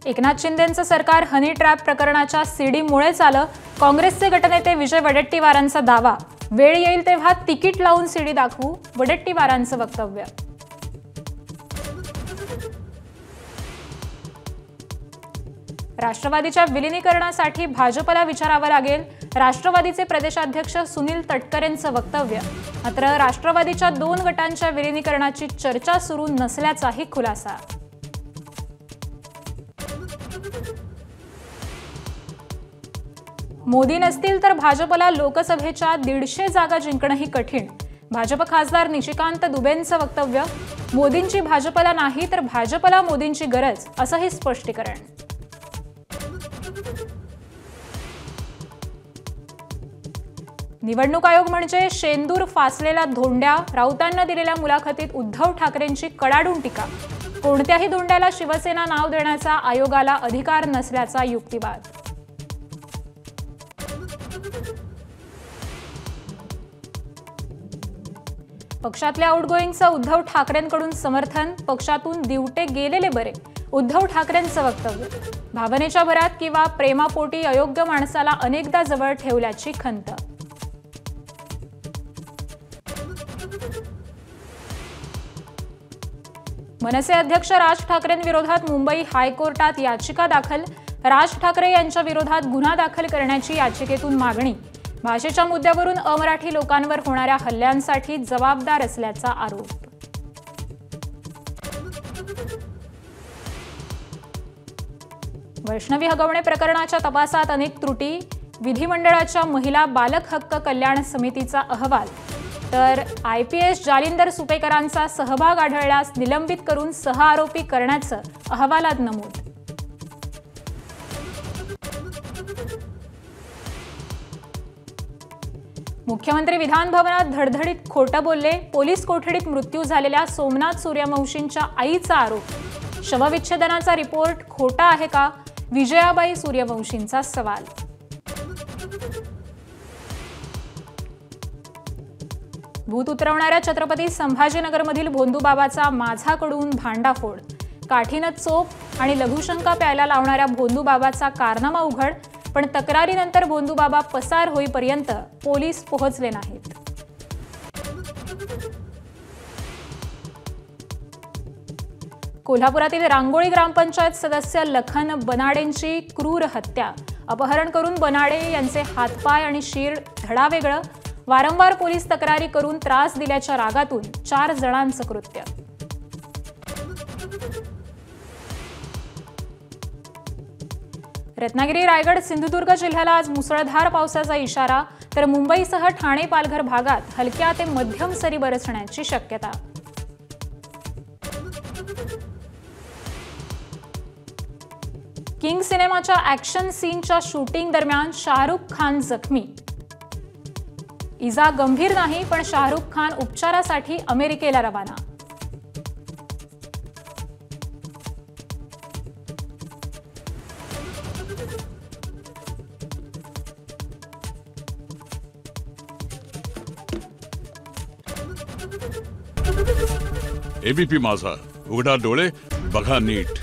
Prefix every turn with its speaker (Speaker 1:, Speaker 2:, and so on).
Speaker 1: एकनाथ शिंदेंचं सरकार honey trap प्रकरणाच्या सीडीमुळेच आलं. काँग्रेसचे गटनेते विजय वडेट्टीवारांचा दावा. वेळ येईल तेव्हा तिकीट लावून सीडी दाखवू, वडेट्टीवारांचं वक्तव्य. राष्ट्रवादीच्या विलीनीकरणासाठी भाजपला विचारावं लागेल, राष्ट्रवादीचे प्रदेशाध्यक्ष सुनील तटकरेंचं वक्तव्य. मात्र राष्ट्रवादीच्या 2 गटांच्या विलीनीकरणाची चर्चा सुरू नसल्याचाही खुलासा. मोदी नसतील तर भाजपला लोकसभेच्या 150 जागा जिंकणंही कठीण. भाजप खासदार निशिकांत दुबेंचं वक्तव्य. मोदींची भाजपला नाही तर भाजपला मोदींची गरज, असंही स्पष्टीकरण. निवडणूक आयोग म्हणजे शेंदूर फासलेला धोंड्या. राऊतांना दिलेल्या मुलाखतीत उद्धव ठाकरेंची कडाडून टीका. कोणत्याही धोंड्याला शिवसेना नाव देण्याचा आयोगाला अधिकार नसल्याचा युक्तिवाद. पक्षातल्या आउटगोईंगचं उद्धव ठाकरेंकडून समर्थन. पक्षातून दिवटे गेलेले बरे, उद्धव ठाकरेंचं वक्तव्य. भावनेच्या भरात किंवा प्रेमापोटी अयोग्य माणसाला अनेकदा जवळ ठेवल्याची खंत. मनसे अध्यक्ष राज ठाकरेंविरोधात मुंबई हायकोर्टात याचिका दाखल. राज ठाकरे यांच्या विरोधात गुन्हा दाखल करण्याची याचिकेतून मागणी. भाषेच्या मुद्द्यावरून अमराठी लोकांवर होणाऱ्या हल्ल्यांसाठी जबाबदार असल्याचा आरोप. वैष्णवी हगवणे प्रकरणाच्या तपासात अनेक त्रुटी. विधिमंडळाच्या महिला बालक हक्क कल्याण समितीचा अहवाल. तर IPS जालिंदर सुपेकरांचा सहभाग आढळल्यास निलंबित करून 6 आरोपी करण्याचं अहवालात नमूद. मुख्यमंत्री विधान भवनात धडधडीत खोटं बोलले. पोलीस कोठडीत मृत्यू झालेल्या सोमनाथ सूर्यवंशींच्या आईचा आरोप. शवविच्छेदनाचा रिपोर्ट खोटा आहे का, विजयाबाई सूर्यवंशींचा सवाल. भूत उतरवणाऱ्या छत्रपती संभाजीनगरमधील भोंदूबाबाचा माझाकडून भांडाफोड. काठीनं चोप आणि लघुशंका प्यायला लावणाऱ्या भोंदूबाबाचा कारनामा उघड. पण तक्रारीनंतर भोंदूबाबा पसार होईपर्यंत पोलीस पोहोचले नाहीत. कोल्हापुरातील रांगोळी ग्रामपंचायत सदस्य लखन बनाडेंची क्रूर हत्या. अपहरण करून बनाडे यांचे हातपाय आणि शीर धडावेगळं. वारंवार पोलीस तक्रारी करून त्रास दिल्याच्या रागातून 4 जणांचं कृत्य. रत्नागिरी, रायगड, सिंधुदुर्ग जिल्ह्याला आज मुसळधार पावसाचा इशारा. तर मुंबईसह ठाणे, पालघर भागात हलक्या ते मध्यम सरी बरसण्याची शक्यता. किंग सिनेमाच्या ॲक्शन सीनच्या शूटिंग दरम्यान शाहरुख खान जखमी. इजा गंभीर नाही, पण शाहरुख खान उपचारासाठी अमेरिकेला रवाना.
Speaker 2: ABP माझा, उघडा डोळे बघा नीट.